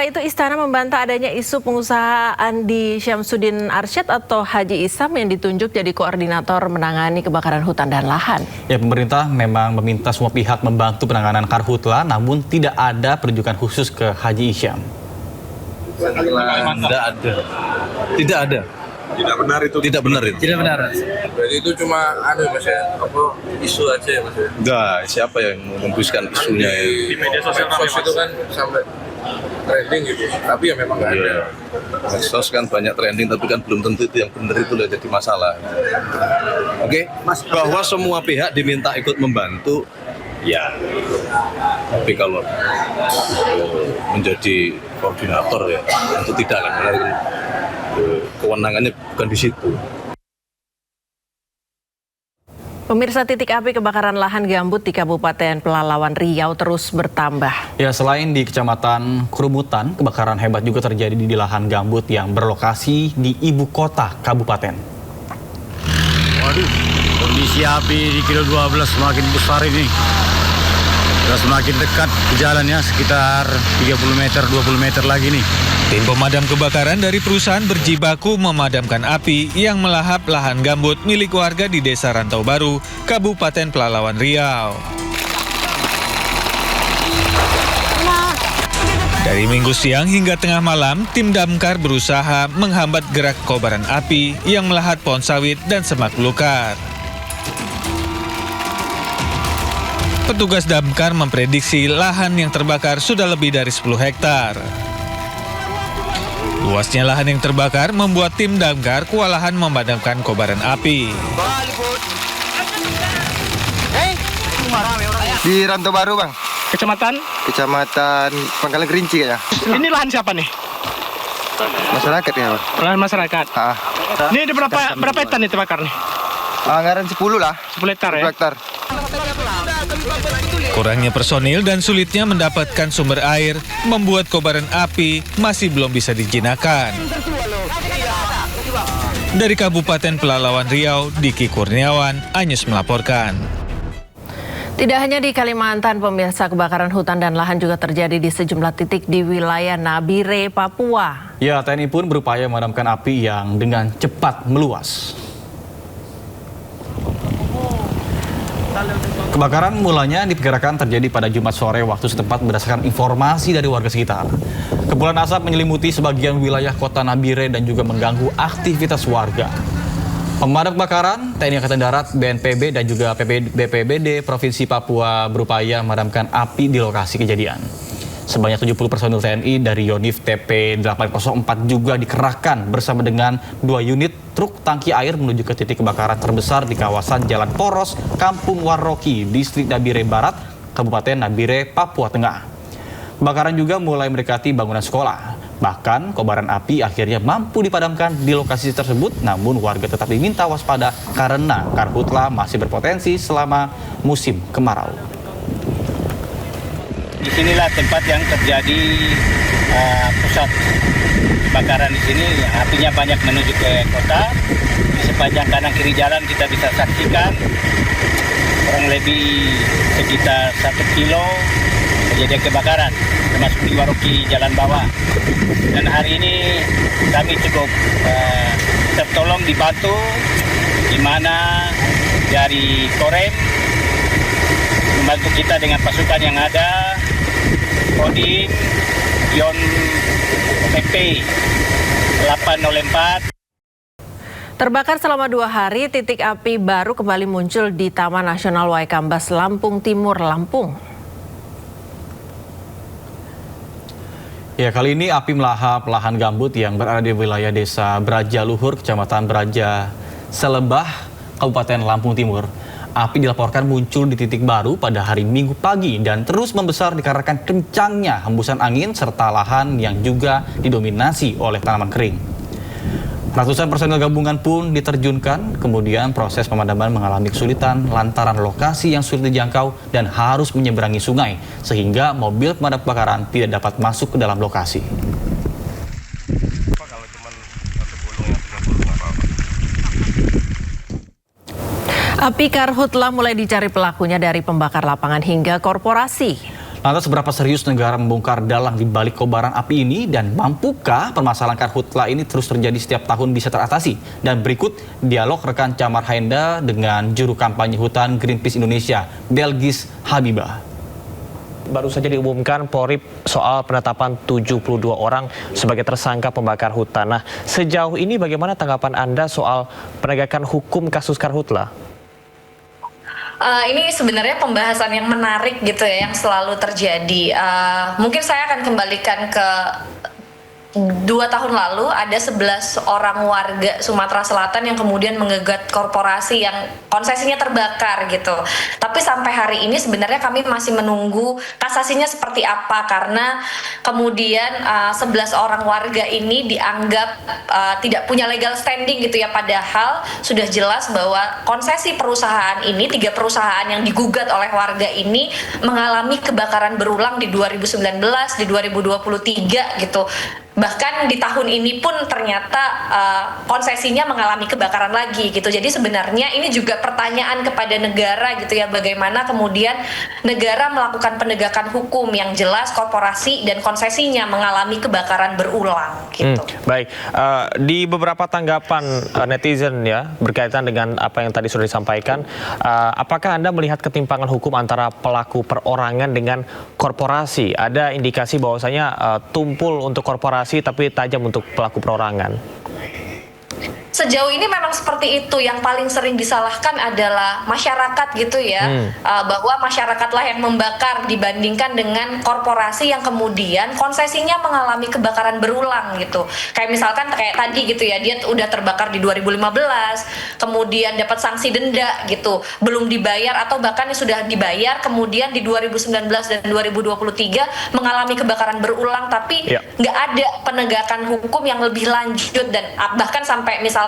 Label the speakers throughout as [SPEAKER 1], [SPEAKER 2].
[SPEAKER 1] Sementara itu Istana membantah adanya isu pengusaha Andi Syamsuddin Arsyad atau Haji Isam yang ditunjuk jadi koordinator menangani kebakaran hutan dan lahan.
[SPEAKER 2] Ya, pemerintah memang meminta semua pihak membantu penanganan karhutla, namun tidak ada penunjukan khusus ke Haji Isyam.
[SPEAKER 3] Tidak ada.
[SPEAKER 4] Tidak benar itu.
[SPEAKER 3] Tidak benar itu.
[SPEAKER 5] Tidak benar.
[SPEAKER 4] Berarti itu cuma mas ya, isu aja ya mas ya.
[SPEAKER 3] Enggak, siapa yang menghembuskan isunya?
[SPEAKER 4] Di media sosial itu kan sampai trending gitu, tapi ya memang nggak ada.
[SPEAKER 3] Medsos kan banyak trending, tapi kan belum tentu itu yang benar itu loh jadi masalah. Oke, bahwa semua pihak diminta ikut membantu, ya. Tapi kalau menjadi koordinator ya, itu tidak akan benar. Kewenangannya bukan di situ.
[SPEAKER 1] Pemirsa, titik api kebakaran lahan gambut di Kabupaten Pelalawan Riau terus bertambah.
[SPEAKER 2] Ya, selain di Kecamatan Kerumutan, kebakaran hebat juga terjadi di lahan gambut yang berlokasi di ibu kota kabupaten.
[SPEAKER 5] Waduh, kondisi api di kilo 12 semakin besar ini. Sudah semakin dekat ke jalannya, sekitar 30 meter, 20 meter lagi nih.
[SPEAKER 6] Tim pemadam kebakaran dari perusahaan berjibaku memadamkan api yang melahap lahan gambut milik warga di Desa Rantau Baru, Kabupaten Pelalawan Riau. Dari Minggu siang hingga tengah malam, tim damkar berusaha menghambat gerak kobaran api yang melahat pohon sawit dan semak belukar. Petugas damkar memprediksi lahan yang terbakar sudah lebih dari 10 hektar. Luasnya lahan yang terbakar membuat tim damkar kewalahan memadamkan kobaran api.
[SPEAKER 7] Di Rantau Baru, Bang.
[SPEAKER 8] Kecamatan
[SPEAKER 7] Pangkalan Kerinci kayaknya.
[SPEAKER 8] Ini lahan siapa nih?
[SPEAKER 7] Masyarakat ya, Bang.
[SPEAKER 8] Lahan masyarakat. Ini ada berapa hektar nih terbakar nih?
[SPEAKER 7] Anggaran 10 lah.
[SPEAKER 8] 10 hektar ya?
[SPEAKER 7] 10 hektar.
[SPEAKER 6] Kurangnya personil dan sulitnya mendapatkan sumber air membuat kobaran api masih belum bisa dijinakan. Dari Kabupaten Pelalawan Riau, Diki Kurniawan, Anyus melaporkan.
[SPEAKER 1] Tidak hanya di Kalimantan, pemirsa, kebakaran hutan dan lahan juga terjadi di sejumlah titik di wilayah Nabire, Papua.
[SPEAKER 2] Ya, TNI pun berupaya memadamkan api yang dengan cepat meluas. Kebakaran mulanya diperkirakan terjadi pada Jumat sore waktu setempat berdasarkan informasi dari warga sekitar. Kepulan asap menyelimuti sebagian wilayah kota Nabire dan juga mengganggu aktivitas warga. Pemadam kebakaran, TNI Angkatan Darat, BNPB dan juga BPBD Provinsi Papua berupaya memadamkan api di lokasi kejadian. Sebanyak 70 personil TNI dari Yonif TP 804 juga dikerahkan bersama dengan 2 unit truk tangki air menuju ke titik kebakaran terbesar di kawasan Jalan Poros, Kampung Waroki, Distrik Nabire Barat, Kabupaten Nabire, Papua Tengah. Kebakaran juga mulai mendekati bangunan sekolah. Bahkan kobaran api akhirnya mampu dipadamkan di lokasi tersebut, namun warga tetap diminta waspada karena karhutla masih berpotensi selama musim kemarau.
[SPEAKER 9] Disinilah tempat yang terjadi pusat kebakaran di sini. Apinya banyak menuju ke kota. Di sepanjang kanan kiri jalan kita bisa saksikan kurang lebih sekitar 1 kilo kejadian kebakaran, termasuk di Waroki Jalan Bawah. Dan hari ini kami cukup tertolong dibantu, di mana dari Korem membantu kita dengan pasukan yang ada, Kodim, Yon PP 804.
[SPEAKER 1] Terbakar selama 2 hari, titik api baru kembali muncul di Taman Nasional Waikambas, Lampung Timur, Lampung.
[SPEAKER 2] Ya, kali ini api melahap lahan gambut yang berada di wilayah Desa Braja Luhur, Kecamatan Braja Selebah, Kabupaten Lampung Timur. Api dilaporkan muncul di titik baru pada hari Minggu pagi dan terus membesar dikarenakan kencangnya hembusan angin serta lahan yang juga didominasi oleh tanaman kering. Ratusan personel gabungan pun diterjunkan, kemudian proses pemadaman mengalami kesulitan lantaran lokasi yang sulit dijangkau dan harus menyeberangi sungai, sehingga mobil pemadam kebakaran tidak dapat masuk ke dalam lokasi.
[SPEAKER 1] Api karhutla mulai dicari pelakunya dari pembakar lapangan hingga korporasi.
[SPEAKER 2] Lantas seberapa serius negara membongkar dalang di balik kobaran api ini dan mampukah permasalahan karhutla ini terus terjadi setiap tahun bisa teratasi? Dan berikut dialog rekan Camar Haenda dengan juru kampanye hutan Greenpeace Indonesia, Belgis Habibah.
[SPEAKER 10] Baru saja diumumkan Polri soal penetapan 72 orang sebagai tersangka pembakar hutan. Nah, sejauh ini bagaimana tanggapan Anda soal penegakan hukum kasus karhutla?
[SPEAKER 11] Ini sebenarnya pembahasan yang menarik gitu ya, yang selalu terjadi. Mungkin saya akan kembalikan ke 2 tahun lalu ada 11 orang warga Sumatera Selatan yang kemudian menggugat korporasi yang konsesinya terbakar gitu. Tapi sampai hari ini sebenarnya kami masih menunggu kasasinya seperti apa, karena kemudian 11 orang warga ini dianggap tidak punya legal standing gitu ya, padahal sudah jelas bahwa konsesi perusahaan ini, 3 perusahaan yang digugat oleh warga ini mengalami kebakaran berulang di 2019, di 2023 gitu. Bahkan di tahun ini pun ternyata konsesinya mengalami kebakaran lagi gitu. Jadi sebenarnya ini juga pertanyaan kepada negara gitu ya, bagaimana kemudian negara melakukan penegakan hukum yang jelas korporasi dan konsesinya mengalami kebakaran berulang gitu.
[SPEAKER 10] Baik, di beberapa tanggapan netizen ya berkaitan dengan apa yang tadi sudah disampaikan, apakah Anda melihat ketimpangan hukum antara pelaku perorangan dengan korporasi? Ada indikasi bahwasanya tumpul untuk korporasi tapi tajam untuk pelaku perorangan.
[SPEAKER 11] Sejauh ini memang seperti itu. Yang paling sering disalahkan adalah masyarakat gitu ya, bahwa masyarakatlah yang membakar dibandingkan dengan korporasi yang kemudian konsesinya mengalami kebakaran berulang gitu. Kayak misalkan kayak tadi gitu ya, dia udah terbakar di 2015, kemudian dapat sanksi denda gitu, belum dibayar atau bahkan sudah dibayar, kemudian di 2019 dan 2023 mengalami kebakaran berulang, tapi nggak ada penegakan hukum yang lebih lanjut dan bahkan sampai misalkan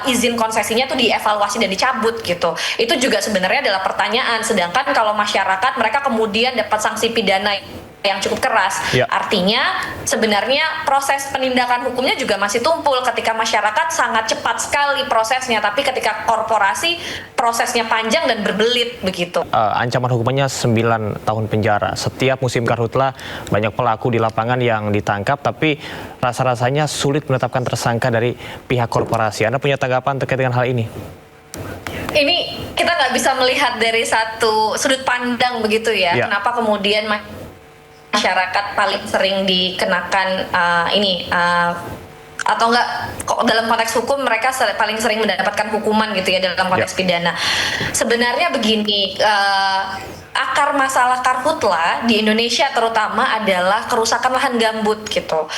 [SPEAKER 11] izin konsesinya tuh dievaluasi dan dicabut gitu. Itu juga sebenarnya adalah pertanyaan. Sedangkan kalau masyarakat, mereka kemudian dapat sanksi pidana yang cukup keras. Artinya sebenarnya proses penindakan hukumnya juga masih tumpul. Ketika masyarakat sangat cepat sekali prosesnya, tapi ketika korporasi prosesnya panjang dan berbelit begitu.
[SPEAKER 10] Ancaman hukumannya 9 tahun penjara. Setiap musim karhutla banyak pelaku di lapangan yang ditangkap, tapi rasa-rasanya sulit menetapkan tersangka dari pihak korporasi. Anda punya tanggapan terkait dengan hal ini?
[SPEAKER 11] Ini kita nggak bisa melihat dari satu sudut pandang begitu ya. Kenapa kemudian masyarakat paling sering dikenakan atau enggak dalam konteks hukum mereka paling sering mendapatkan hukuman gitu ya dalam konteks pidana. Sebenarnya begini, akar masalah karhutla di Indonesia terutama adalah kerusakan lahan gambut gitu.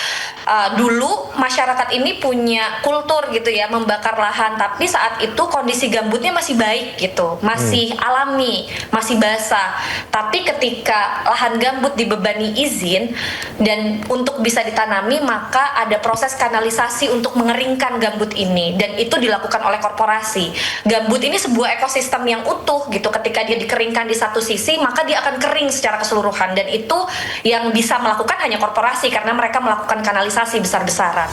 [SPEAKER 11] Dulu masyarakat ini punya kultur gitu ya membakar lahan, tapi saat itu kondisi gambutnya masih baik gitu, masih alami, masih basah. Tapi ketika lahan gambut dibebani izin dan untuk bisa ditanami, maka ada proses kanalisasi untuk mengeringkan gambut ini, dan itu dilakukan oleh korporasi. Gambut ini sebuah ekosistem yang utuh gitu, ketika dia dikeringkan di satu sisi maka dia akan kering secara keseluruhan, dan itu yang bisa melakukan hanya korporasi karena mereka melakukan kanalisasi besar-besaran.